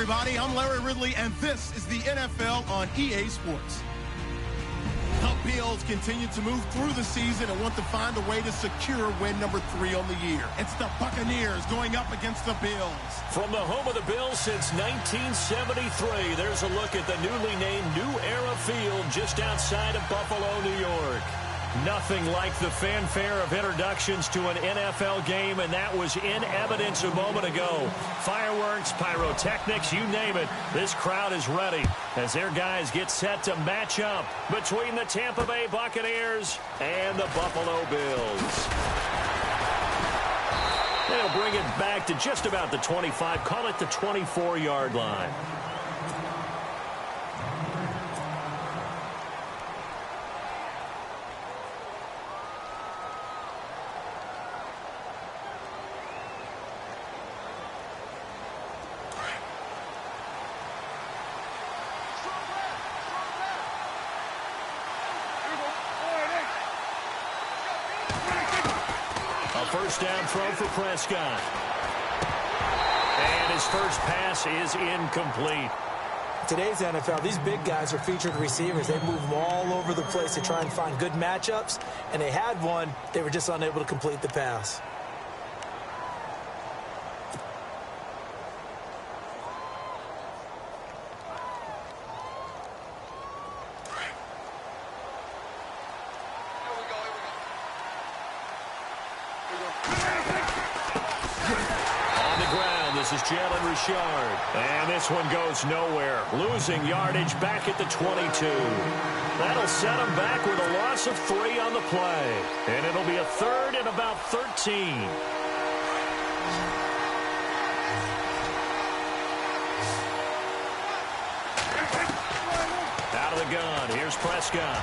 everybody. I'm Larry Ridley, and this is the NFL on EA Sports. The Bills continue to move through the season and want to find a way to secure win number 3 on the year. It's the Buccaneers going up against the Bills. From the home of the Bills since 1973, there's a look at the newly named New Era Field just outside of Buffalo, New York. Nothing like the fanfare of introductions to an NFL game, and that was in evidence a moment ago. Fireworks, pyrotechnics, you name it. This crowd is ready as their guys get set to match up between the Tampa Bay Buccaneers and the Buffalo Bills. They'll bring it back to just about the 25, call it the 24-yard line. First down throw for Prescott. And his first pass is incomplete. Today's NFL, these big guys are featured receivers. They move them all over the place to try and find good matchups. And they had one. They were just unable to complete the pass. This is Jalen Richard. And this one goes nowhere. Losing yardage back at the 22. That'll set him back with a loss of 3 on the play. And it'll be a third and about 13. Out of the gun. Here's Prescott.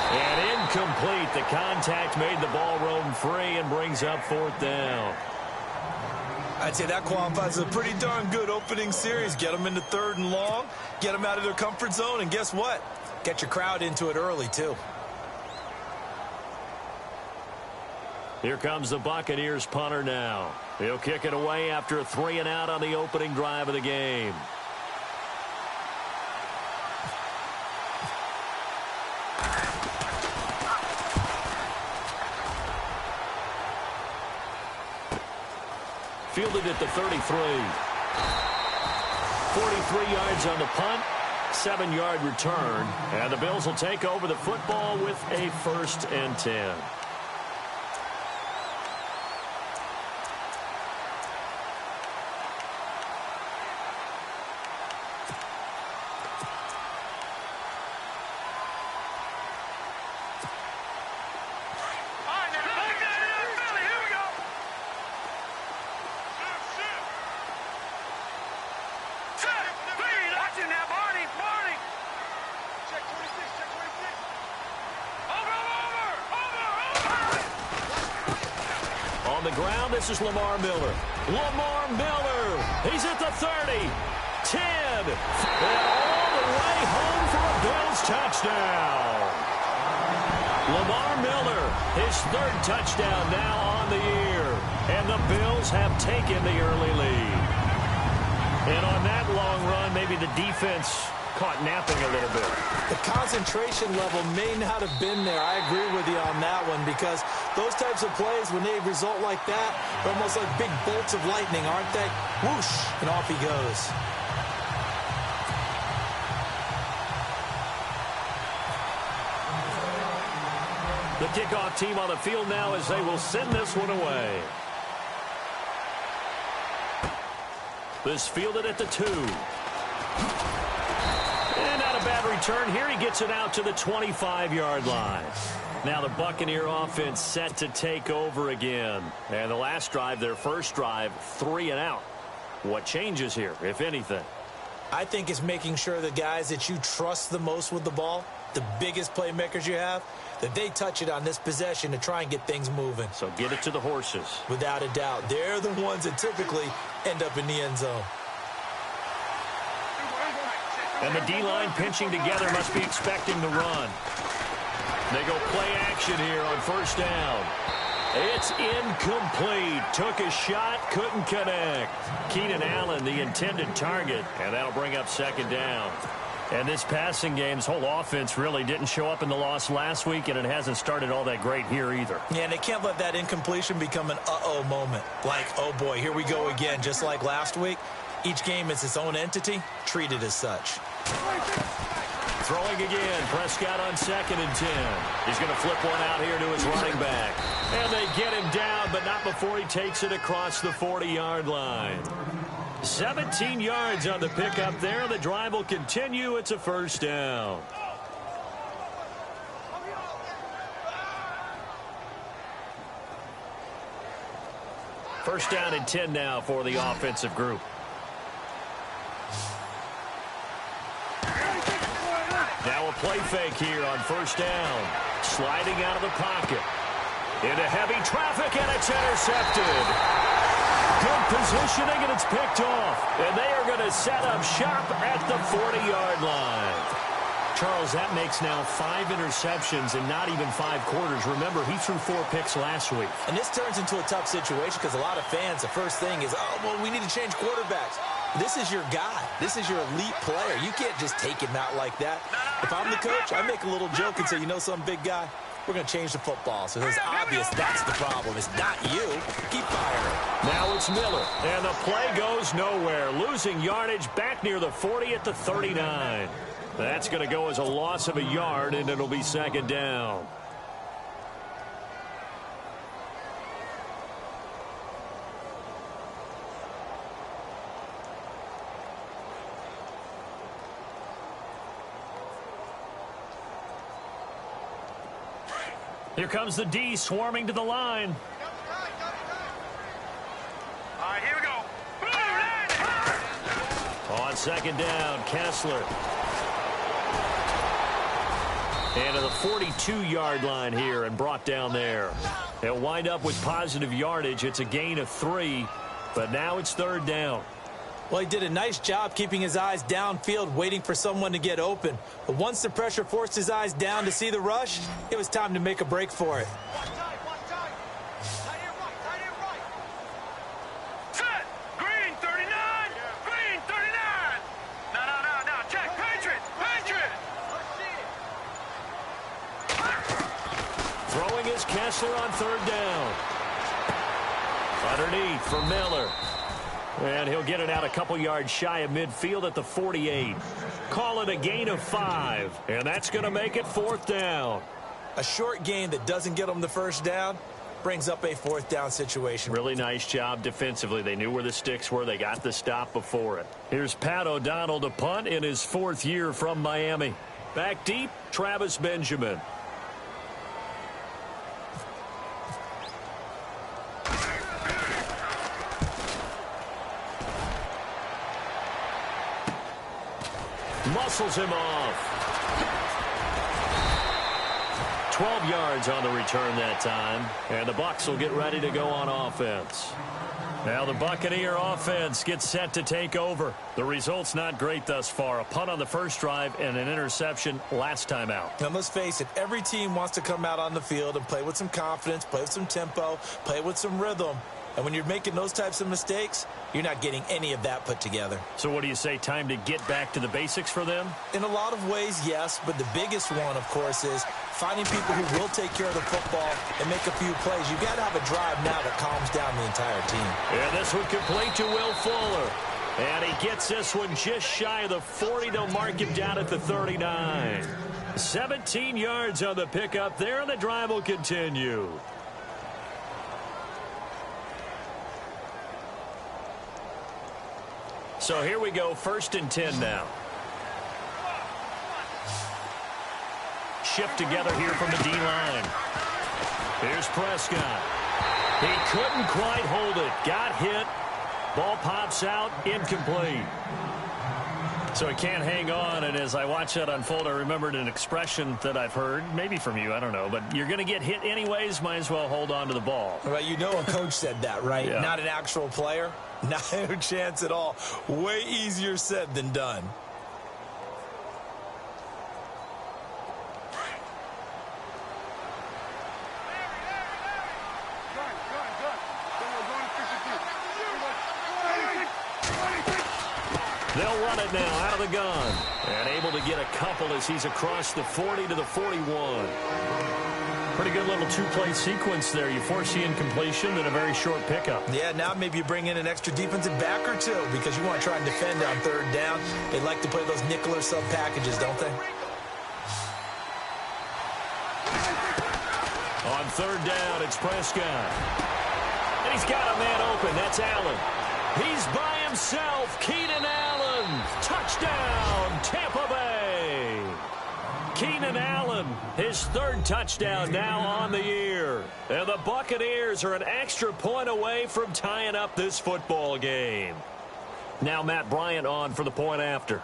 And incomplete. The contact made the ball roam free and brings up 4th down. I'd say that qualifies as a pretty darn good opening series. Get them into 3rd and long, get them out of their comfort zone, and guess what? Get your crowd into it early, too. Here comes the Buccaneers punter now. He'll kick it away after a 3-and-out on the opening drive of the game. Fielded at the 33. 43 yards on the punt, 7-yard return, and the Bills will take over the football with a 1st and 10. On the ground, this is Lamar Miller. Lamar Miller, he's at the 30, 10, and all the way home for a Bills touchdown. Lamar Miller, his 3rd touchdown now on the year, and the Bills have taken the early lead. And on that long run, maybe the defense caught napping a little bit. The concentration level may not have been there. I agree with you on that one, because those types of plays, when they result like that, they're almost like big bolts of lightning, aren't they? Whoosh, and off he goes. The kickoff team on the field now as they will send this one away. This fielded at the 2. And not a bad return here. He gets it out to the 25-yard line. Now the Buccaneer offense set to take over again. And the last drive, their first drive, 3-and-out. What changes here, if anything? I think it's making sure the guys that you trust the most with the ball, the biggest playmakers you have, that they touch it on this possession to try and get things moving. So get it to the horses. Without a doubt. They're the ones that typically end up in the end zone. And the D-line pinching together must be expecting the run. They go play action here on 1st down. It's incomplete. Took a shot, couldn't connect. Keenan Allen, the intended target, and that'll bring up second down. And this passing game's whole offense really didn't show up in the loss last week, and it hasn't started all that great here either. Yeah, and they can't let that incompletion become an uh-oh moment. Like, oh boy, here we go again, just like last week. Each game is its own entity, treated as such. Throwing again, Prescott on 2nd and 10. He's going to flip one out here to his running back. And they get him down, but not before he takes it across the 40-yard line. 17 yards on the pickup there. The drive will continue. It's a first down. First down and 10 now for the offensive group. Now a play fake here on first down. Sliding out of the pocket. Into heavy traffic, and it's intercepted. Good positioning, and it's picked off. And they are going to set up shop at the 40-yard line. Charles, that makes now 5 interceptions in not even 5 quarters. Remember, he threw 4 picks last week. And this turns into a tough situation because a lot of fans, the first thing is, oh, well, we need to change quarterbacks. This is your guy. This is your elite player. You can't just take him out like that. If I'm the coach, I make a little joke and say, you know some big guy? We're going to change the football. So it's obvious that's the problem. It's not you. Keep firing. Now it's Miller. And the play goes nowhere. Losing yardage back near the 40 at the 39. That's going to go as a loss of a yard, and it'll be second down. Here comes the D swarming to the line. All right, here we go. On second down, Kessler. And to the 42-yard line here and brought down there. They'll wind up with positive yardage. It's a gain of 3, but now it's third down. Well, he did a nice job keeping his eyes downfield, waiting for someone to get open. But once the pressure forced his eyes down to see the rush, it was time to make a break for it. One time. Tight end right. Set. Green 39. Green 39. No. Check. Patriot. Throwing is Kessler on third down. Underneath for Miller. And he'll get it out a couple yards shy of midfield at the 48. Call it a gain of 5. And that's going to make it fourth down. A short gain that doesn't get them the first down brings up a fourth down situation. Really nice job defensively. They knew where the sticks were. They got the stop before it. Here's Pat O'Donnell to punt in his 4th year from Miami. Back deep, Travis Benjamin. Muscles him off. 12 yards on the return that time. And the Bucs will get ready to go on offense. Now the Buccaneer offense gets set to take over. The result's not great thus far. A punt on the first drive and an interception last time out. Now let's face it, every team wants to come out on the field and play with some confidence, play with some tempo, play with some rhythm. And when you're making those types of mistakes, you're not getting any of that put together. So what do you say, time to get back to the basics for them? In a lot of ways, yes, but the biggest one, of course, is finding people who will take care of the football and make a few plays. You've got to have a drive now that calms down the entire team. And this one complete to Will Fuller. And he gets this one just shy of the 40. They'll mark him down at the 39. 17 yards on the pickup there, and the drive will continue. So here we go, 1st and 10 now. Shift together here from the D-line. Here's Prescott. He couldn't quite hold it. Got hit. Ball pops out, incomplete. So he can't hang on, and as I watch that unfold, I remembered an expression that I've heard, maybe from you, I don't know, but you're going to get hit anyways, might as well hold on to the ball. Well, you know a coach said that, right? Yeah. Not an actual player. Not a chance at all. Way easier said than done. They'll run it now out of the gun. And able to get a couple as he's across the 40 to the 41. Pretty good little two-play sequence there. You force the incompletion and a very short pickup. Yeah, now maybe you bring in an extra defensive back or two because you want to try and defend on third down. They like to play those nickel or sub packages, don't they? On third down, it's Prescott. And he's got a man open. That's Allen. He's by himself. Keenan Allen. Touchdown, Tampa Bay. Keenan Allen, his third touchdown now on the year. And the Buccaneers are an extra point away from tying up this football game. Now Matt Bryant on for the point after.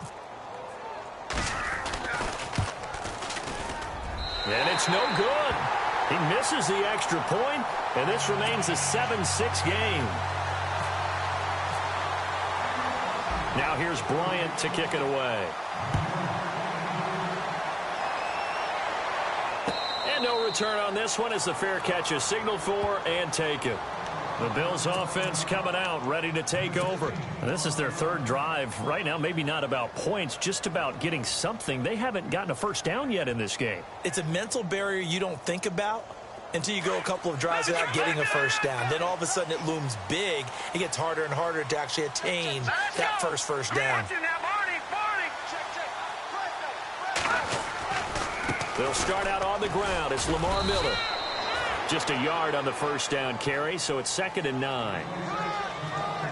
And it's no good. He misses the extra point, and this remains a 7-6 game. Now here's Bryant to kick it away. And no return on this one as the fair catch is signaled for and taken. The Bills offense coming out, ready to take over. And this is their third drive. Right now, maybe not about points, just about getting something. They haven't gotten a first down yet in this game. It's a mental barrier you don't think about until you go a couple of drives without getting a first down. Then all of a sudden it looms big. It gets harder and harder to actually attain that first down. They'll start out on the ground. It's Lamar Miller. Just a yard on the first down carry, so it's 2nd and 9.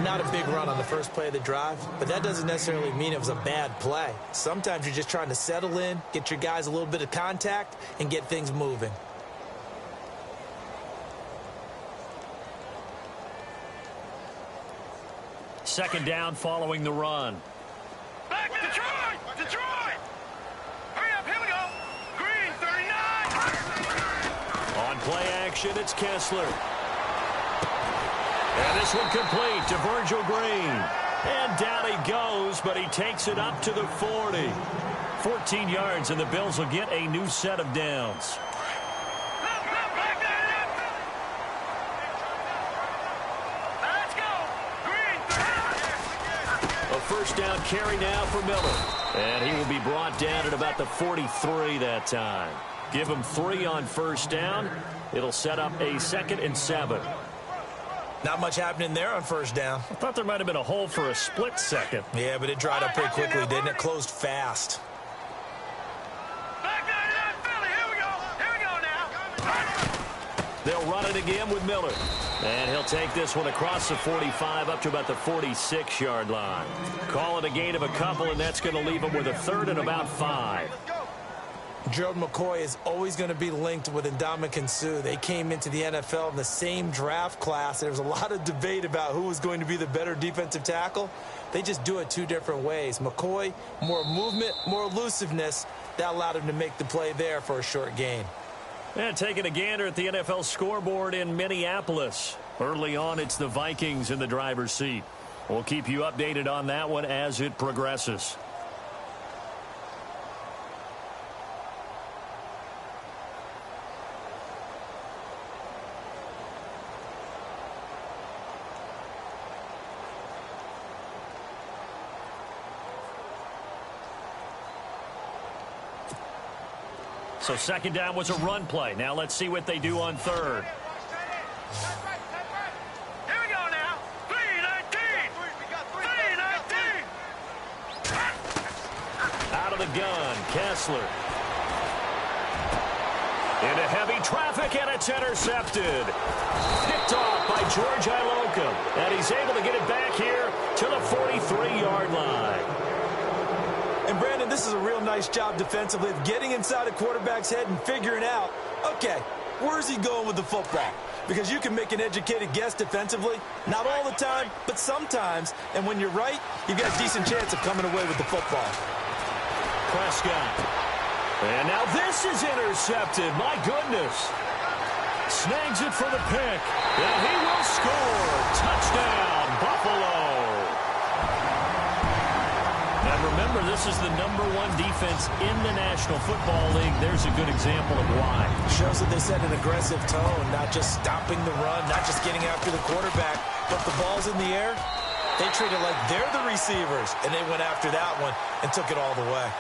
Not a big run on the first play of the drive, but that doesn't necessarily mean it was a bad play. Sometimes you're just trying to settle in, get your guys a little bit of contact, and get things moving. Second down following the run. Back to Detroit! Detroit! Hurry up, here we go! Green, 39! On play action, it's Kessler. And this one complete to Virgil Green. And down he goes, but he takes it up to the 40. 14 yards, and the Bills will get a new set of downs. First down carry now for Miller. And he will be brought down at about the 43 that time. Give him 3 on first down. It'll set up a 2nd and 7. Not much happening there on first down. I thought there might have been a hole for a split second. Yeah, but it dried up pretty quickly, didn't it? Closed fast. They'll run it again with Miller. And he'll take this one across the 45 up to about the 46-yard line. Call it a gain of a couple, and that's going to leave him with a 3rd and about 5. Gerald McCoy is always going to be linked with D0NGMAN1's. They came into the NFL in the same draft class. There was a lot of debate about who was going to be the better defensive tackle. They just do it 2 different ways. McCoy, more movement, more elusiveness. That allowed him to make the play there for a short gain. And taking a gander at the NFL scoreboard in Minneapolis. Early on, it's the Vikings in the driver's seat. We'll keep you updated on that one as it progresses. So second down was a run play. Now let's see what they do on third. Here we go now. 3-19. 3-19. Out of the gun, Kessler. Into heavy traffic, and it's intercepted. Picked off by George Iloka. And he's able to get it back here to the 43-yard line. And, Brandon, this is a real nice job defensively of getting inside a quarterback's head and figuring out, okay, where's he going with the football? Because you can make an educated guess defensively. Not all the time, but sometimes. And when you're right, you've got a decent chance of coming away with the football. Prescott. And now this is intercepted. My goodness. Snags it for the pick. And he will score. Touchdown, Buffalo. And remember, this is the #1 defense in the National Football League. There's a good example of why. Shows that they set an aggressive tone, not just stopping the run, not just getting after the quarterback, but the ball's in the air. They treat it like they're the receivers, and they went after that one and took it all the way.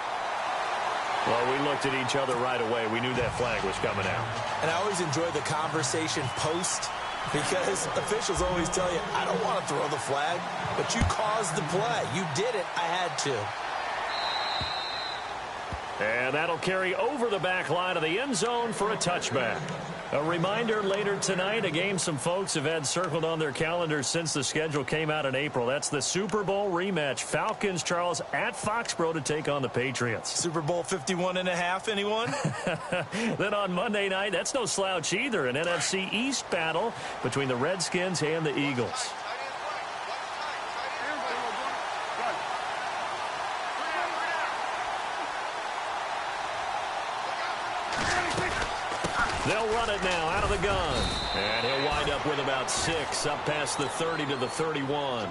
Well, we looked at each other right away. We knew that flag was coming out. And I always enjoy the conversation post, because officials always tell you, I don't want to throw the flag, but you caused the play. You did it. I had to. And that'll carry over the back line of the end zone for a touchback. A reminder later tonight, a game some folks have had circled on their calendars since the schedule came out in April. That's the Super Bowl rematch. Falcons, Charles, at Foxborough to take on the Patriots. Super Bowl 51.5, anyone? Then on Monday night, that's no slouch either. An NFC East battle between the Redskins and the Eagles. They'll run it now out of the gun. And he'll wind up with about 6, up past the 30 to the 31.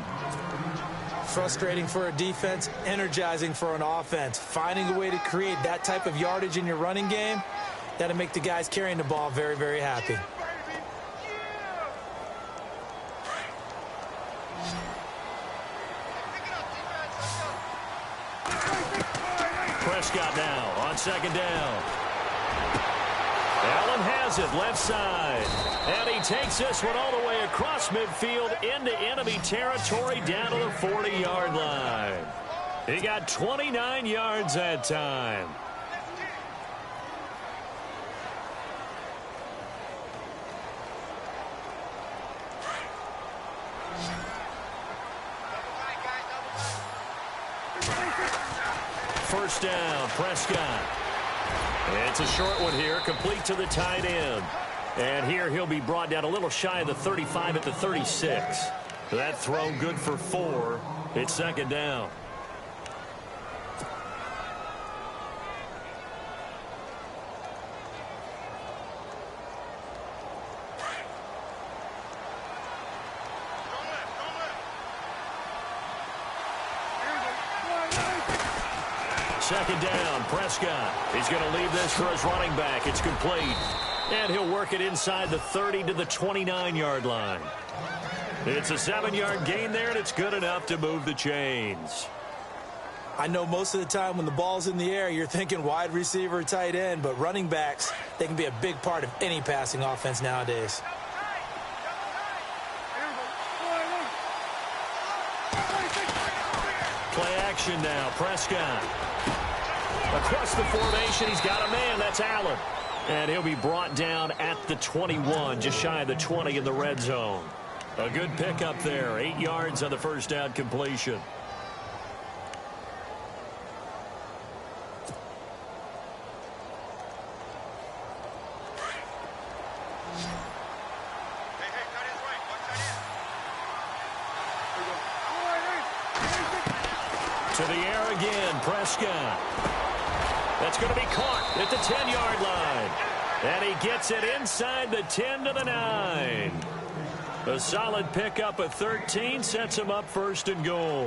Frustrating for a defense, energizing for an offense. Finding a way to create that type of yardage in your running game, that'll make the guys carrying the ball very, very happy. Prescott now on second down. Allen has it left side. And he takes this one all the way across midfield into enemy territory down to the 40-yard line. He got 29 yards that time. First down, Prescott. It's a short one here, complete to the tight end. And here he'll be brought down a little shy of the 35 at the 36. That throw good for 4. It's second down. Second down, Prescott. He's going to leave this for his running back. It's complete. And he'll work it inside the 30 to the 29-yard line. It's a 7-yard gain there, and it's good enough to move the chains. I know most of the time when the ball's in the air, you're thinking wide receiver, tight end, but running backs, they can be a big part of any passing offense nowadays. Play action now, Prescott. Across the formation, he's got a man. That's Allen. And he'll be brought down at the 21, just shy of the 20 in the red zone. A good pickup there. 8 yards on the first down completion. To the air again, Prescott. That's going to be caught at the 10-yard line. And he gets it inside the 10 to the 9. A solid pickup of 13 sets him up first and goal.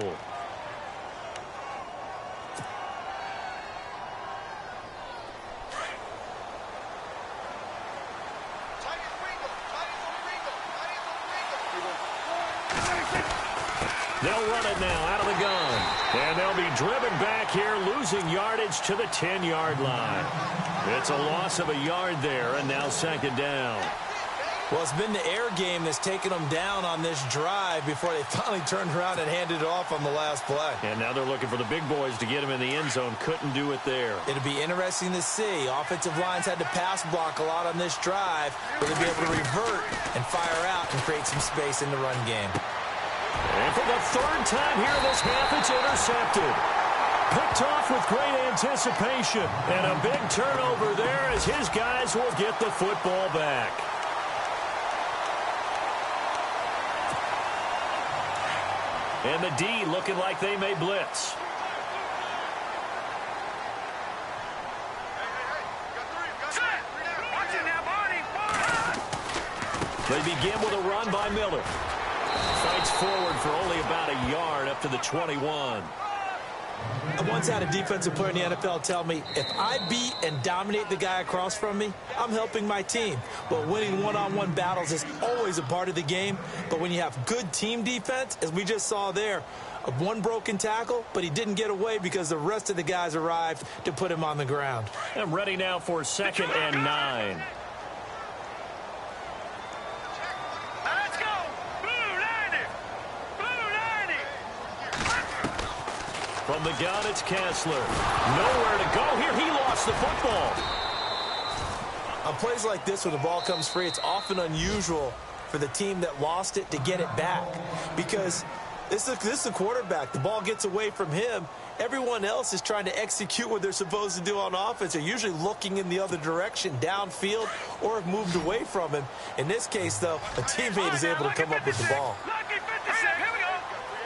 They'll run it now out of the gun. And they'll be driven back here, losing yardage to the 10-yard line. It's a loss of a yard there, and now second down. Well, it's been the air game that's taken them down on this drive before they finally turned around and handed it off on the last play. And now they're looking for the big boys to get him in the end zone. Couldn't do it there. It'll be interesting to see. Offensive lines had to pass block a lot on this drive. Will they be able to revert and fire out and create some space in the run game? And for the third time here this half, it's intercepted. Picked off with great anticipation. And a big turnover there as his guys will get the football back. And the D looking like they may blitz. They begin with a run by Miller. Fights forward for only about a yard up to the 21. I once had a defensive player in the NFL tell me, if I beat and dominate the guy across from me, I'm helping my team. But winning one-on-one battles is always a part of the game. But when you have good team defense, as we just saw there, one broken tackle, but he didn't get away because the rest of the guys arrived to put him on the ground. I'm ready now for 2nd and 9. Let's go. Blue 90. Blue 90. From the gun, it's Kessler. Nowhere to go here. He lost the football. On plays like this, when the ball comes free, it's often unusual for the team that lost it to get it back. Because this is a quarterback. The ball gets away from him. Everyone else is trying to execute what they're supposed to do on offense. They're usually looking in the other direction, downfield, or have moved away from him. In this case, though, a teammate is able to come up with the ball. Lucky 56. Here we go.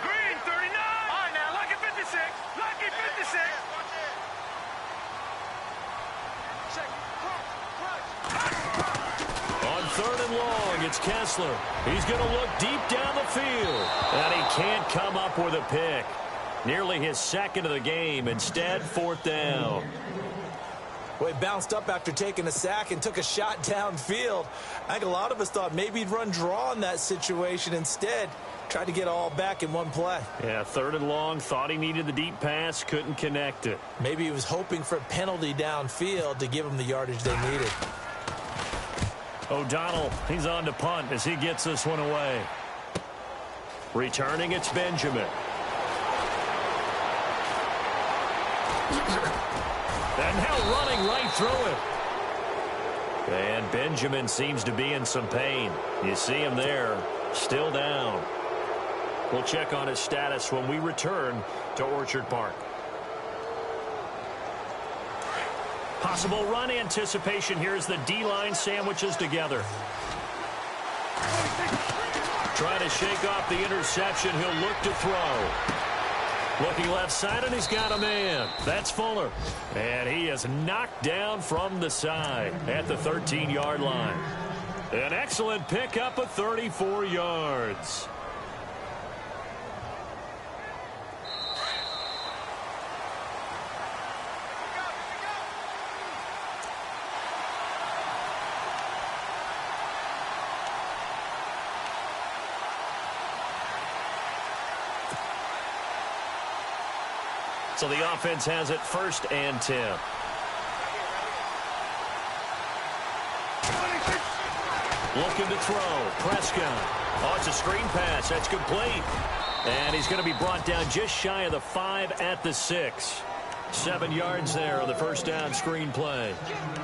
Green 39. All right, now, lucky 56. Lucky 56. On 3rd and long, it's Kessler. He's going to look deep down the field. And he can't come up with a pick. Nearly his 2nd of the game. Instead, 4th down. Well, he bounced up after taking a sack and took a shot downfield. I think a lot of us thought maybe he'd run draw in that situation. Instead, tried to get all back in one play. Yeah, 3rd and long. Thought he needed the deep pass. Couldn't connect it. Maybe he was hoping for a penalty downfield to give him the yardage they needed. O'Donnell, he's on to punt as he gets this one away. Returning, it's Benjamin. And now running right through it. And Benjamin seems to be in some pain. You see him there, still down. We'll check on his status when we return to Orchard Park. Possible run anticipation here as the D-line sandwiches together. Trying to shake off the interception. He'll look to throw. Looking left side, and he's got a man. That's Fuller. And he is knocked down from the side at the 13-yard line. An excellent pickup of 34 yards. So the offense has it 1st and 10. Looking to throw. Prescott. Oh, it's a screen pass. That's complete. And he's going to be brought down just shy of the 5 at the 6. 7 yards there on the 1st down screen play.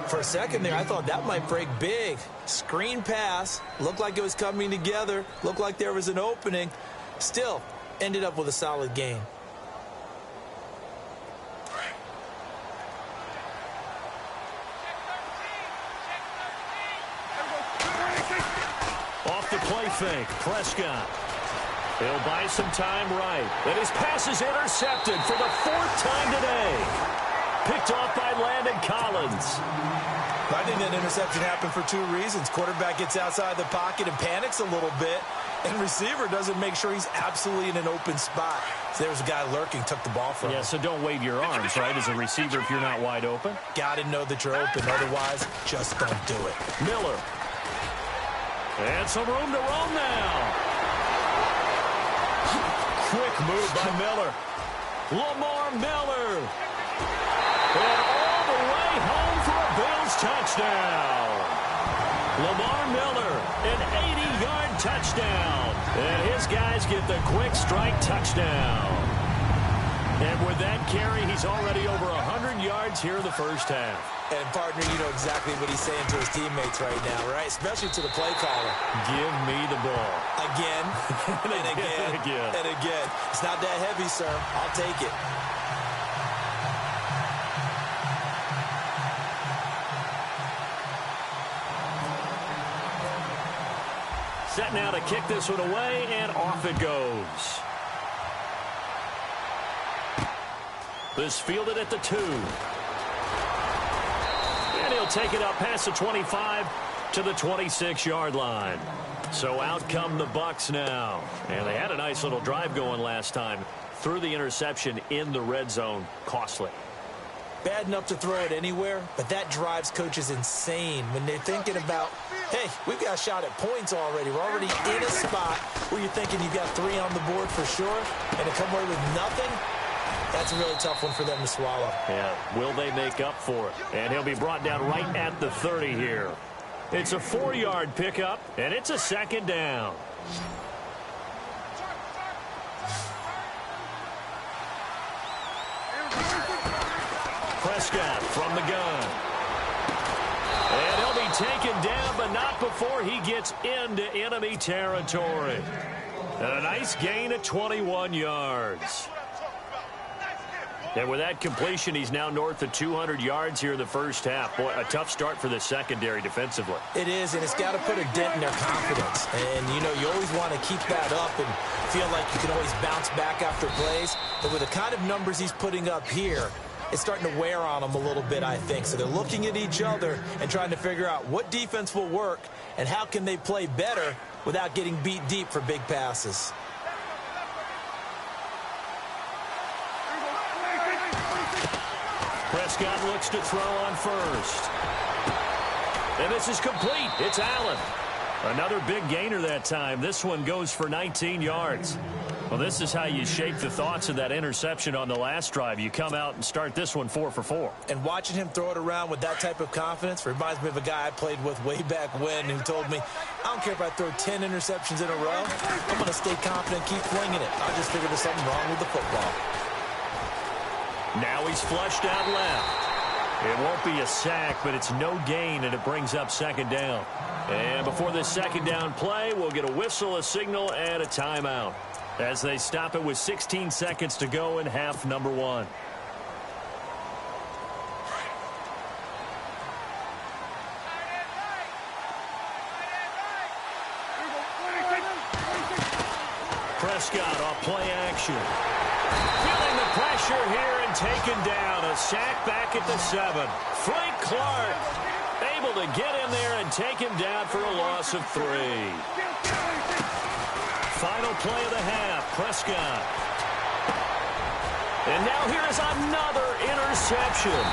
For a second there, I thought that might break big. Screen pass. Looked like it was coming together. Looked like there was an opening. Still, ended up with a solid gain. Off the play fake, Prescott. He'll buy some time right. And his pass is intercepted for the 4th time today. Picked off by Landon Collins. I think that interception happened for 2 reasons. Quarterback gets outside the pocket and panics a little bit. And receiver doesn't make sure he's absolutely in an open spot. So there's a guy lurking, took the ball from him. Yeah, so don't wave your arms, right, as a receiver if you're not wide open. Got to know that you're open. Otherwise, just don't do it. Miller. And some room to roam now. Quick move by Miller. Lamar Miller. And all the way home for a Bills touchdown. Lamar Miller, an 80-yard touchdown. And his guys get the quick strike touchdown. And with that carry, he's already over 100 yards here in the 1st half. And, partner, you know exactly what he's saying to his teammates right now, right? Especially to the play caller. Give me the ball. Again, and again, and again. It's not that heavy, sir. I'll take it. Set now to kick this one away, and off it goes. This fielded at the 2. And he'll take it up past the 25 to the 26-yard line. So out come the Bucs now. And they had a nice little drive going last time. threw the interception in the red zone. Costly. Bad enough to throw it anywhere, but that drives coaches insane when they're thinking about, hey, we've got a shot at points already. We're already in a spot where you're thinking you've got 3 on the board for sure, and to come away with nothing, that's a really tough one for them to swallow. Yeah, will they make up for it? And he'll be brought down right at the 30 here. It's a 4-yard pickup, and it's a second down. Prescott from the gun. And he'll be taken down, but not before he gets into enemy territory. And a nice gain of 21 yards. And with that completion, he's now north of 200 yards here in the first half. Boy, a tough start for the secondary defensively. It is, and it's got to put a dent in their confidence. And, you know, you always want to keep that up and feel like you can always bounce back after plays. But with the kind of numbers he's putting up here, it's starting to wear on them a little bit, I think. So they're looking at each other and trying to figure out what defense will work and how can they play better without getting beat deep for big passes. Prescott looks to throw on first. And this is complete. It's Allen. Another big gainer that time. This one goes for 19 yards. Well, this is how you shape the thoughts of that interception on the last drive. You come out and start this one 4 for 4. And watching him throw it around with that type of confidence reminds me of a guy I played with way back when who told me, I don't care if I throw 10 interceptions in a row. I'm going to stay confident, keep flinging it. I just figured there's something wrong with the football. Now he's flushed out left. It won't be a sack, but it's no gain, and it brings up second down. And before this second down play, we'll get a whistle, a signal, and a timeout as they stop it with 16 seconds to go in half number 1. Prescott off play action. Feeling the pressure here and taken down. A sack back at the 7. Frank Clark able to get in there and take him down for a loss of 3. Final play of the half, Prescott. And now here is another interception.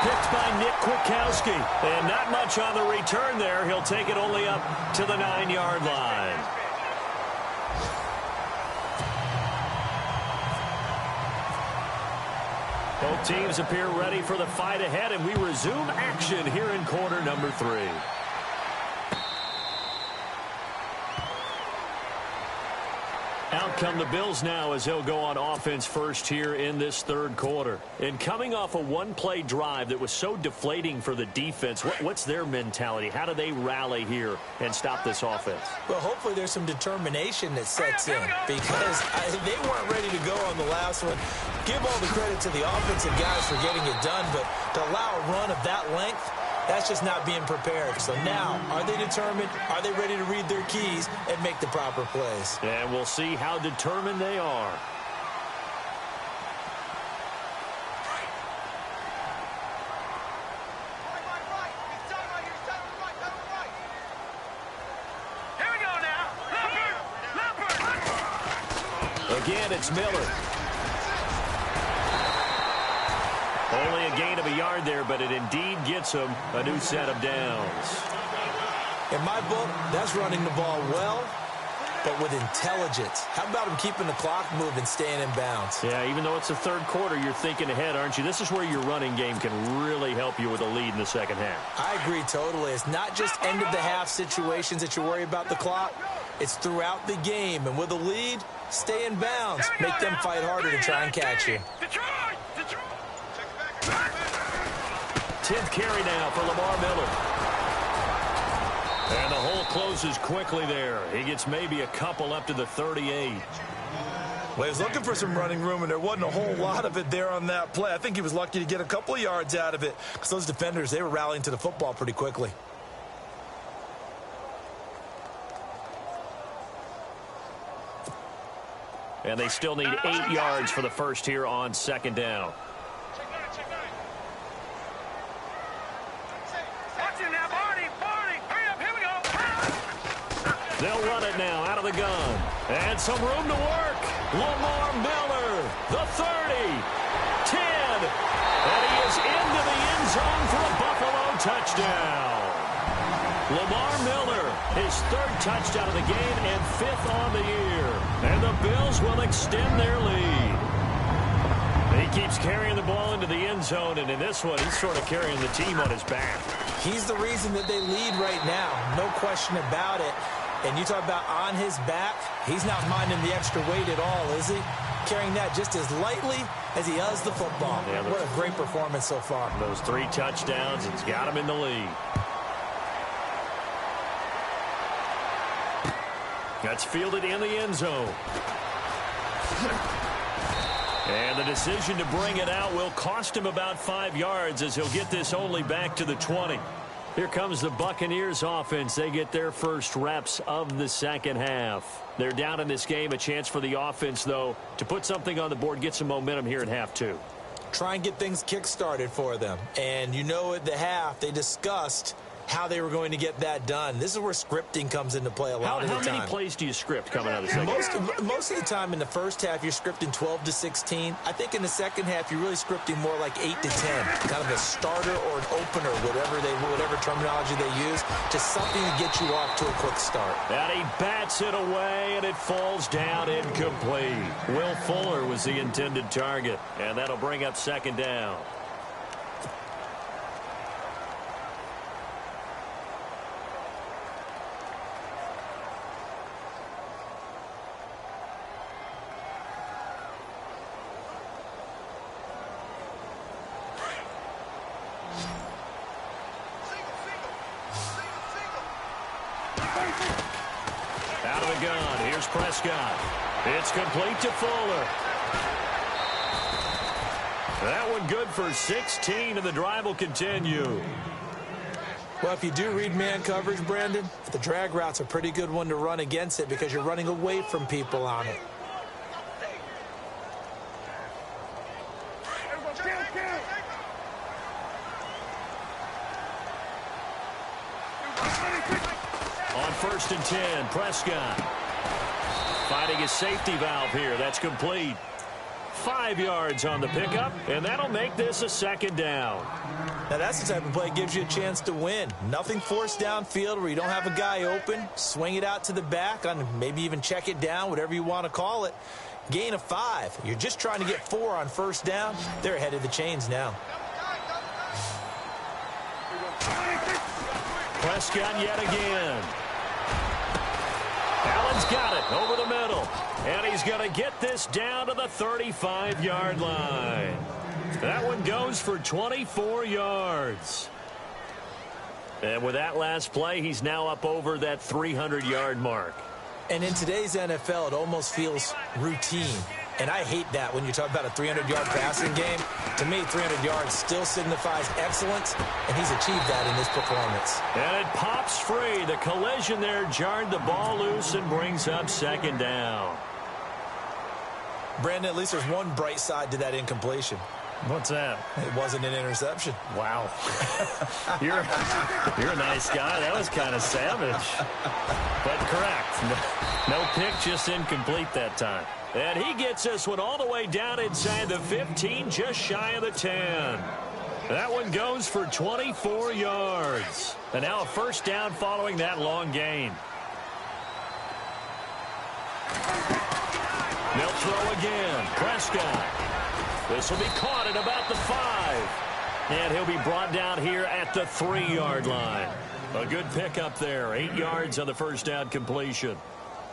Picked by Nick Kwiatkowski. And not much on the return there. He'll take it only up to the 9-yard line. Both teams appear ready for the fight ahead, and we resume action here in quarter number 3. Out come the Bills now as they'll go on offense first here in this third quarter. And coming off a one-play drive that was so deflating for the defense, what's their mentality? How do they rally here and stop this offense? Well, hopefully there's some determination that sets in because they weren't ready to go on the last one. Give all the credit to the offensive guys for getting it done, but to allow a run of that length, that's just not being prepared. So now, are they determined? Are they ready to read their keys and make the proper plays? And we'll see how determined they are. Here we go now. Leopard. Again, it's Miller. Only a gain of a yard there, but it indeed gets him a new set of downs. In my book, that's running the ball well, but with intelligence. How about him keeping the clock moving, staying in bounds? Yeah, even though it's the third quarter, you're thinking ahead, aren't you? This is where your running game can really help you with a lead in the second half. I agree totally. It's not just end-of-the-half situations that you worry about the clock. It's throughout the game. And with a lead, stay in bounds. Make them fight harder to try and catch you. Detroit! 10th carry now for Lamar Miller. And the hole closes quickly there. He gets maybe a couple up to the 38. Well, he was looking for some running room, and there wasn't a whole lot of it there on that play. I think he was lucky to get a couple of yards out of it because those defenders, they were rallying to the football pretty quickly. And they still need 8 yards for the first here on second down. They'll run it now out of the gun. And some room to work. Lamar Miller the 30, 10, and he is into the end zone for a Buffalo touchdown. Lamar Miller, his 3rd touchdown of the game and 5th on the year. And the Bills will extend their lead. He keeps carrying the ball into the end zone, and in this one, he's sort of carrying the team on his back. He's the reason that they lead right now, no question about it. And you talk about on his back, he's not minding the extra weight at all, is he? Carrying that just as lightly as he does the football. Yeah, what a great performance so far. Those 3 touchdowns, it's got him in the lead. That's fielded in the end zone. And the decision to bring it out will cost him about 5 yards as he'll get this only back to the 20. Here comes the Buccaneers offense. They get their first reps of the second half. They're down in this game. A chance for the offense, though, to put something on the board, get some momentum here in half 2. Try and get things kick-started for them. And you know at the half, they discussed how they were going to get that done. This is where scripting comes into play a lot of the time. How many plays do you script coming out of the second half? Most of the time in the first half, you're scripting 12 to 16. I think in the second half, you're really scripting more like 8 to 10. Kind of a starter or an opener, whatever terminology they use, just something to get you off to a quick start. And he bats it away, and it falls down incomplete. Will Fuller was the intended target, and that'll bring up second down. Out of the gun, here's Prescott. It's complete to Fuller. That one good for 16, and the drive will continue. Well, if you do read man coverage, Brandon, the drag route's a pretty good one to run against it because you're running away from people on it. On 1st and 10, Prescott finding his safety valve here. That's complete. 5 yards on the pickup, and that'll make this a second down. Now, that's the type of play that gives you a chance to win. Nothing forced downfield where you don't have a guy open. Swing it out to the back, on maybe even check it down, whatever you want to call it. Gain of 5. You're just trying to get 4 on 1st down. They're ahead of the chains now. Prescott yet again. Allen's got it over the middle. And he's going to get this down to the 35-yard line. That one goes for 24 yards. And with that last play, he's now up over that 300-yard mark. And in today's NFL, it almost feels routine. And I hate that when you talk about a 300-yard passing game. To me, 300 yards still signifies excellence, and he's achieved that in this performance. And it pops free. The collision there jarred the ball loose and brings up second down. Brandon, at least there's one bright side to that incompletion. What's that? It wasn't an interception. Wow. You're a nice guy. That was kind of savage. But correct. No pick, just incomplete that time. And he gets this one all the way down inside the 15, just shy of the 10. That one goes for 24 yards. And now a first down following that long gain. They'll throw again. Prescott. This will be caught at about the 5. And he'll be brought down here at the 3-yard line. A good pickup there. 8 yards on the first down completion.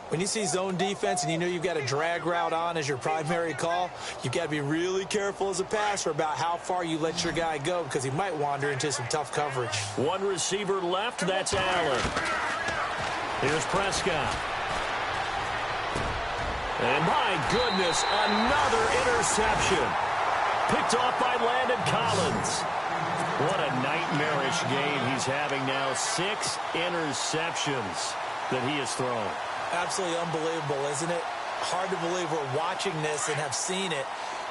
When you see zone defense and you know you've got a drag route on as your primary call, you've got to be really careful as a passer about how far you let your guy go because he might wander into some tough coverage. One receiver left. That's Allen. Here's Prescott. And my goodness, another interception. Picked off by Landon Collins. What a nightmarish game he's having now. 6 interceptions that he has thrown. Absolutely unbelievable, isn't it? Hard to believe we're watching this and have seen it.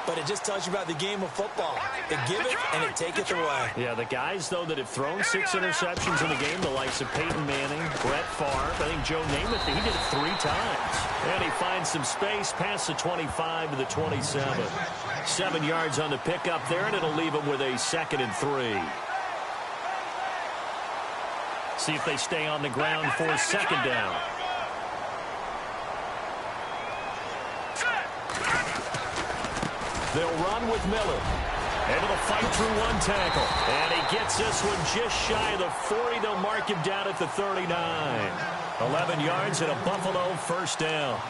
but it just tells you about the game of football. They give it, and it taketh away. Yeah, the guys, though, that have thrown 6 interceptions in the game, the likes of Peyton Manning, Brett Favre, I think Joe Namath, he did it 3 times. And he finds some space past the 25 to the 27. 7 yards on the pickup there, and it'll leave him with a 2nd and 3. See if they stay on the ground for 2nd down. They'll run with Miller. Able to fight through 1 tackle. And he gets this one just shy of the 40. They'll mark him down at the 39. 11 yards and a Buffalo 1st down.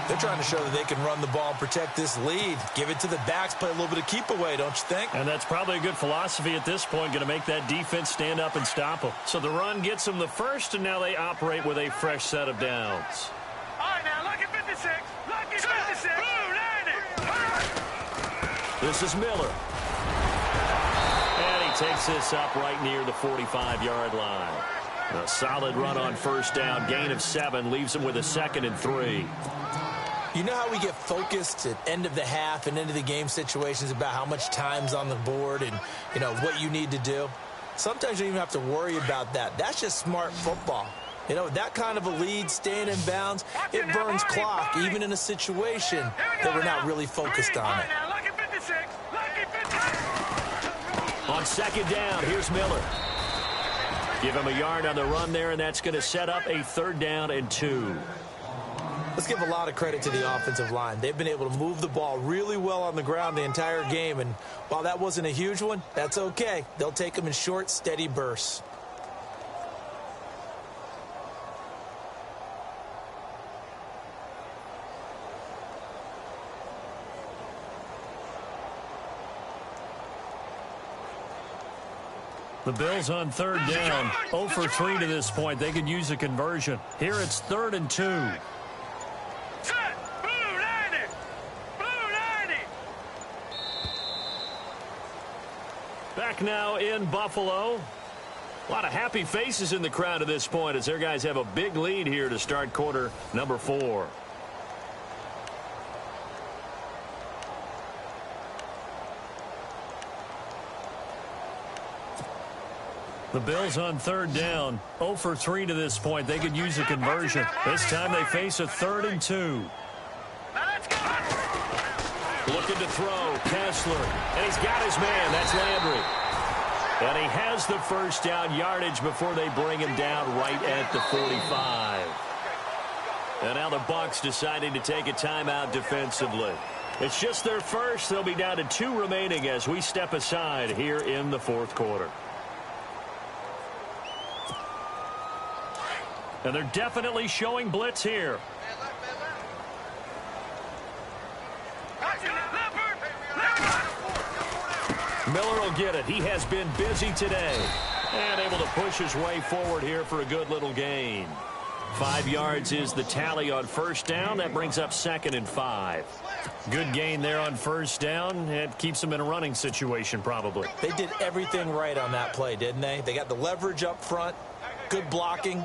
They're trying to show that they can run the ball and protect this lead. Give it to the backs, play a little bit of keep away, don't you think? And that's probably a good philosophy at this point, going to make that defense stand up and stop them. So the run gets them the first, and now they operate with a fresh set of downs. All right, now, lucky 56. Lucky 56. This is Miller. And he takes this up right near the 45-yard line. A solid run on 1st down. Gain of 7 leaves him with a 2nd and 3. You know how we get focused at end of the half and into the game situations about how much time's on the board and, you know, what you need to do? Sometimes you don't even have to worry about that. That's just smart football. You know, that kind of a lead, staying in bounds, it burns clock, even in a situation that we're not really focused on it. On 2nd down, here's Miller. Give him a yard on the run there, and that's going to set up a 3rd down and 2. Let's give a lot of credit to the offensive line. They've been able to move the ball really well on the ground the entire game, and while that wasn't a huge one, that's okay. They'll take them in short, steady bursts. The Bills on 3rd down, 0 for 3 to this point. They could use a conversion. Here it's 3rd and 2. Back now in Buffalo. A lot of happy faces in the crowd at this point as their guys have a big lead here to start quarter number 4. The Bills on 3rd down, 0 for 3 to this point. They could use a conversion. This time they face a 3rd and 2. Looking to throw, Kessler, and he's got his man. That's Landry. And he has the 1st down yardage before they bring him down right at the 45. And now the Bucs deciding to take a timeout defensively. It's just their first. They'll be down to 2 remaining as we step aside here in the 4th quarter. And they're definitely showing blitz here. Miller will get it. He has been busy today. And able to push his way forward here for a good little gain. 5 yards is the tally on 1st down. That brings up 2nd and 5. Good gain there on 1st down. It keeps them in a running situation probably. They did everything right on that play, didn't they? They got the leverage up front, good blocking,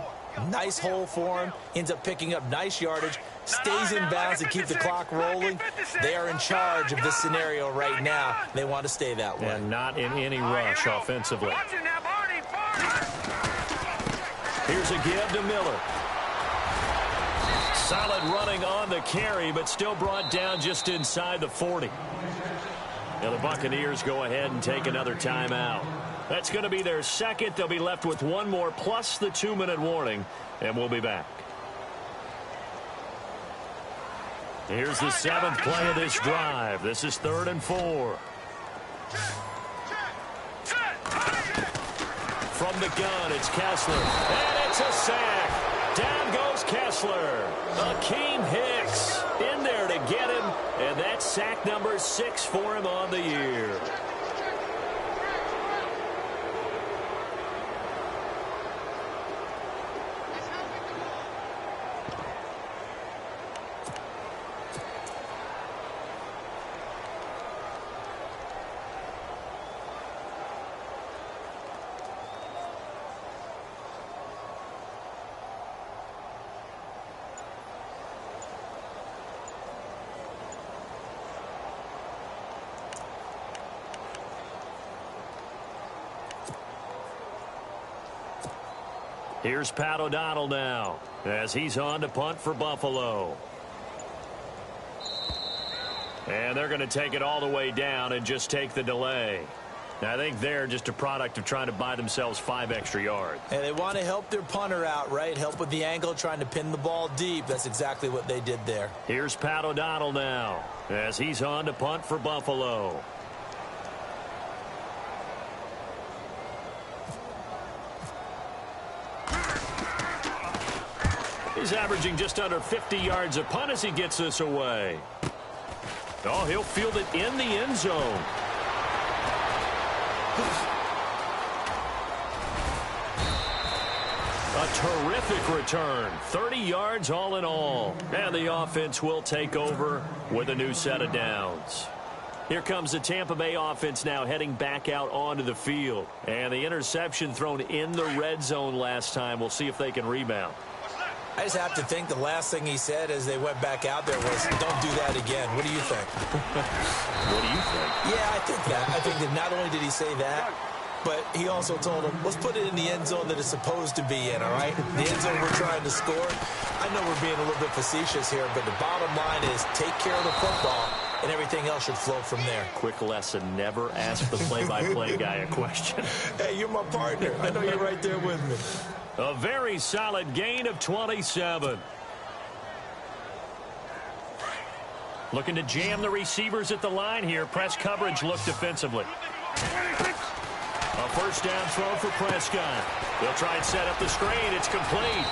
nice hole for him, ends up picking up nice yardage, stays in bounds and keep the clock rolling. They are in charge of this scenario right now. They want to stay that way. And not in any rush offensively. Here's a give to Miller. Solid running on the carry, but still brought down just inside the 40. Now the Buccaneers go ahead and take another timeout. That's going to be their 2nd. They'll be left with 1 more plus the 2-minute warning, and we'll be back. Here's the 7th play of this drive. This is 3rd and 4. From the gun, it's Kessler. And it's a sack. Down goes Kessler. Akeem Hicks in there to get him. And that's sack number 6 for him on the year. Here's Pat O'Donnell now as he's on to punt for Buffalo. And they're going to take it all the way down and just take the delay. I think they're just a product of trying to buy themselves 5 extra yards. And they want to help their punter out, right? Help with the angle, trying to pin the ball deep. That's exactly what they did there. Here's Pat O'Donnell now as he's on to punt for Buffalo. He's averaging just under 50 yards a punt as he gets this away. Oh, he'll field it in the end zone. A terrific return. 30 yards all in all. And the offense will take over with a new set of downs. Here comes the Tampa Bay offense now heading back out onto the field. And the interception thrown in the red zone last time. We'll see if they can rebound. I just have to think the last thing he said as they went back out there was, don't do that again. What do you think? What do you think? Yeah, I think that. I think that not only did he say that, but he also told him, let's put it in the end zone that it's supposed to be in, all right? The end zone we're trying to score. I know we're being a little bit facetious here, but the bottom line is take care of the football, and everything else should flow from there. Quick lesson, never ask the play-by-play guy a question. Hey, you're my partner. I know you're right there with me. A very solid gain of 27. Looking to jam the receivers at the line here. Press coverage looked defensively. A first down throw for Prescott. They'll try and set up the screen. It's complete.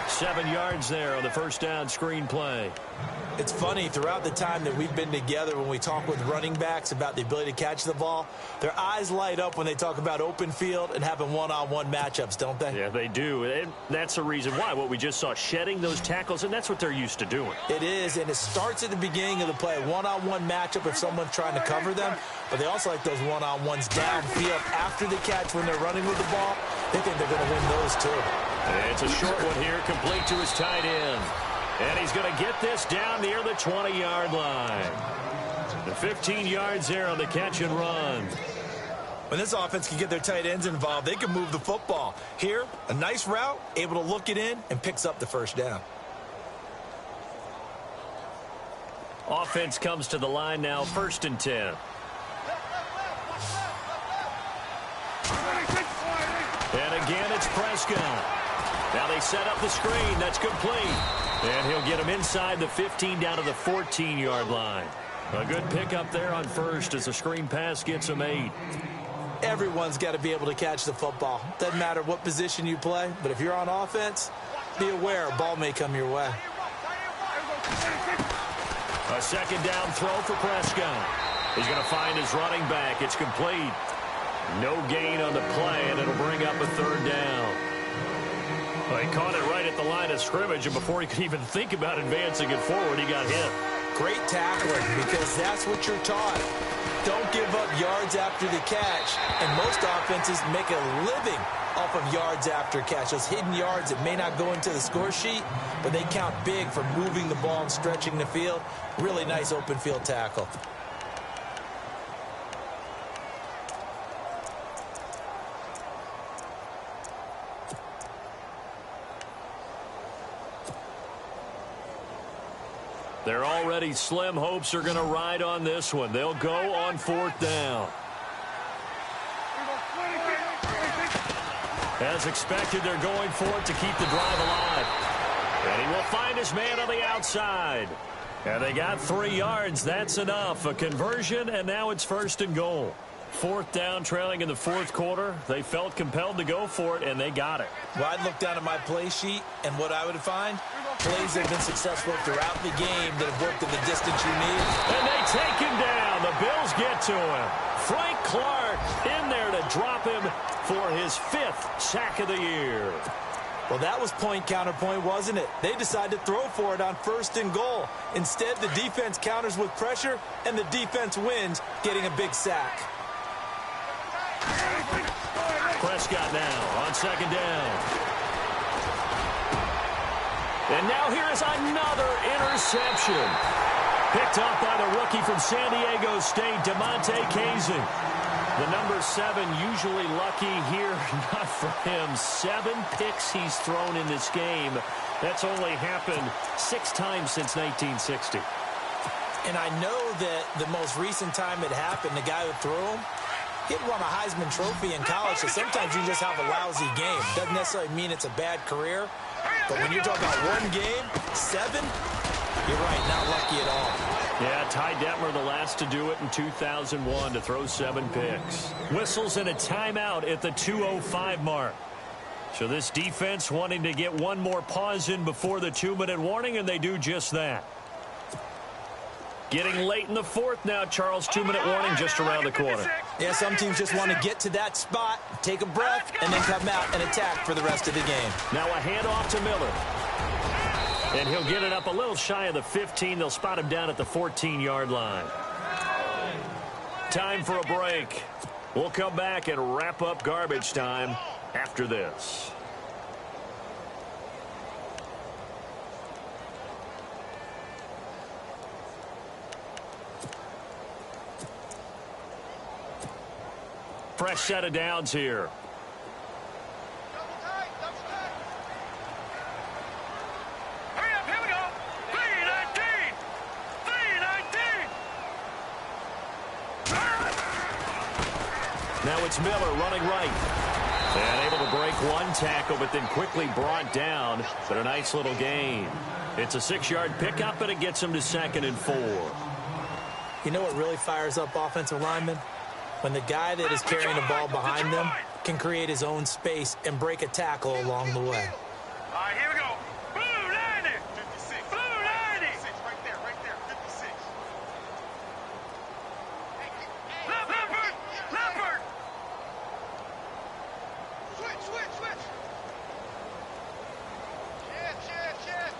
7 yards there on the first down screen play. It's funny, throughout the time that we've been together, when we talk with running backs about the ability to catch the ball, their eyes light up when they talk about open field and having one-on-one matchups, don't they? Yeah, they do. And that's the reason why. What we just saw, shedding those tackles, and that's what they're used to doing. It is, and it starts at the beginning of the play. One-on-one matchup if someone's trying to cover them, but they also like those one-on-ones downfield after the catch when they're running with the ball. They think they're going to win those, too. It's a short one here, complete to his tight end. And he's going to get this down near the 20-yard line. The 15 yards there on the catch and run. When this offense can get their tight ends involved, they can move the football. Here, a nice route, able to look it in, and picks up the first down. Offense comes to the line now, 1st and 10. And again, it's Prescott. Now they set up the screen. That's complete. And he'll get him inside the 15 down to the 14-yard line. A good pickup there on first as the screen pass gets him 8. Everyone's got to be able to catch the football. Doesn't matter what position you play, but if you're on offense, be aware a ball may come your way. A second down throw for Prescott. He's going to find his running back. It's complete. No gain on the play, and it'll bring up a 3rd down. Well, he caught it right at the line of scrimmage, and before he could even think about advancing it forward, he got hit. Great tackling, because that's what you're taught. Don't give up yards after the catch, and most offenses make a living off of yards after catch. Those hidden yards that may not go into the score sheet, but they count big for moving the ball and stretching the field. Really nice open field tackle. Their already slim hopes are going to ride on this one. They'll go on 4th down. As expected, they're going for it to keep the drive alive. And he will find his man on the outside. And they got 3 yards. That's enough. A conversion, and now it's 1st and goal. 4th down, trailing in the 4th quarter. They felt compelled to go for it, and they got it. Well, I'd look down at my play sheet, and what I would find, plays that have been successful throughout the game that have worked at the distance you need. And they take him down. The Bills get to him. Frank Clark in there to drop him for his 5th sack of the year. Well, that was point counterpoint, wasn't it? They decided to throw for it on 1st and goal. Instead, the defense counters with pressure, and the defense wins, getting a big sack. Prescott now on 2nd down. And now here is another interception. Picked up by the rookie from San Diego State, DeMonte Casey. The number 7 usually lucky here. Not for him. 7 picks he's thrown in this game. That's only happened 6 times since 1960. And I know that the most recent time it happened, the guy who threw him, he'd won a Heisman Trophy in college, so sometimes you just have a lousy game. Doesn't necessarily mean it's a bad career, but when you're talking about one game, 7, you're right, not lucky at all. Yeah, Ty Detmer, the last to do it in 2001, to throw 7 picks. Whistles and a timeout at the 2:05 mark. So this defense wanting to get one more pause in before the 2-minute warning, and they do just that. Getting late in the 4th now, Charles. 2-minute warning just around the corner. Yeah, some teams just want to get to that spot, take a breath, and then come out and attack for the rest of the game. Now a handoff to Miller. And he'll get it up a little shy of the 15. They'll spot him down at the 14-yard line. Time for a break. We'll come back and wrap up garbage time after this. Fresh set of downs here. Hurry up, here we go. 3-19. 3-19. Now it's Miller running right. And able to break one tackle, but then quickly brought down. But a nice little gain. It's a 6-yard pickup, and it gets him to 2nd and 4. You know what really fires up offensive linemen? When the guy that is carrying the ball behind them can create his own space and break a tackle along the way. All right, here we go. Blue 90. 56. Blue 90. 56 right there, 56. Leopard. Leopard. Switch. Shit.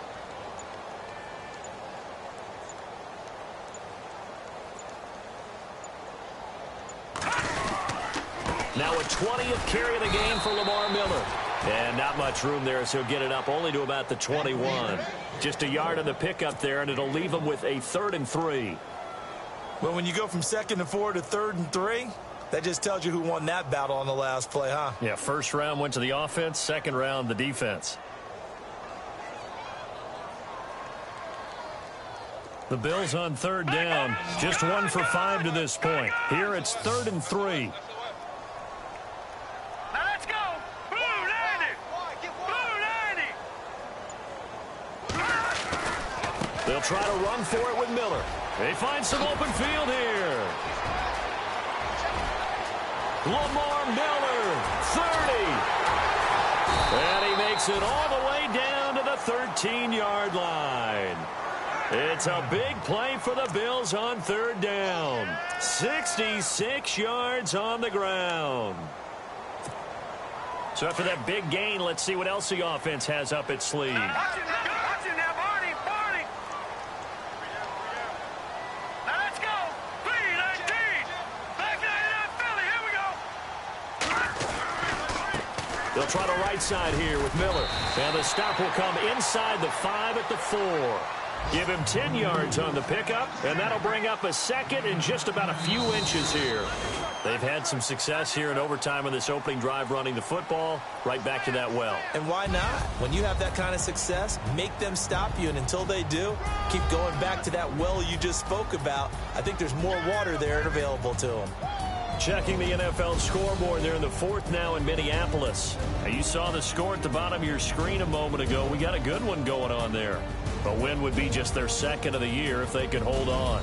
Now a 20th carry of the game for Lamar Miller. And not much room there, so he'll get it up only to about the 21. Just a yard on the pickup there, and it'll leave him with a 3rd and 3. Well, when you go from 2nd and 4 to 3rd and 3, that just tells you who won that battle on the last play, huh? Yeah, first round went to the offense, second round the defense. The Bills on 3rd down. Just 1 for 5 to this point. Here it's 3rd and 3. Now let's go. Blue 90. Blue 90. They'll try to run for it with Miller. They find some open field here. Lamar Miller, 30. And he makes it all the way down to the 13-yard line. It's a big play for the Bills on 3rd down. 66 yards on the ground. So after that big gain, let's see what else the offense has up its sleeve. Watch him now, Barney. Now let's go. 3-19. Back 99 Philly. Here we go. They'll try the right side here with Miller. And the stop will come inside the 5 at the 4. Give him 10 yards on the pickup, and that'll bring up a 2nd and just about a few inches here. They've had some success here in overtime on this opening drive running the football. Right back to that well. And why not? When you have that kind of success, make them stop you, and until they do, keep going back to that well you just spoke about. I think there's more water there and available to them. Checking the NFL scoreboard there in the 4th now in Minneapolis. Now you saw the score at the bottom of your screen a moment ago. We got a good one going on there. A win would be just their 2nd of the year if they could hold on.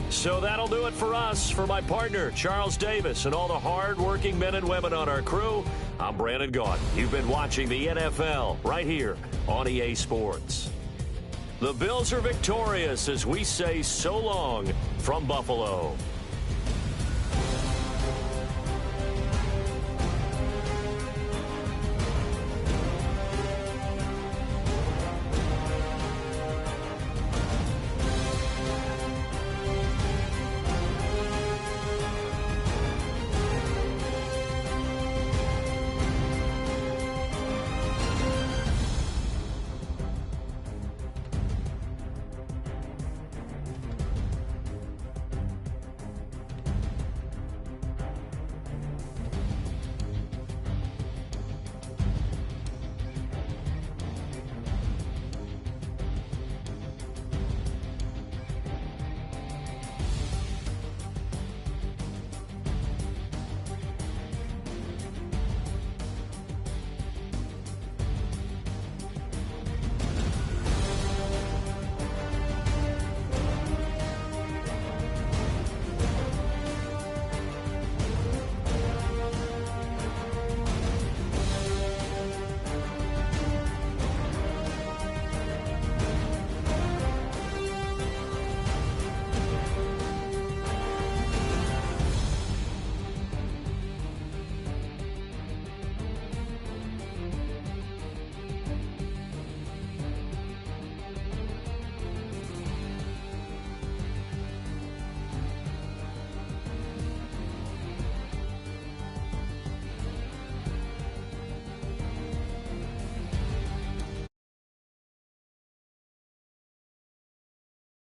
So that'll do it for us. For my partner, Charles Davis, and all the hard-working men and women on our crew, I'm Brandon Gaudin. You've been watching the NFL right here on EA Sports. The Bills are victorious as we say so long from Buffalo.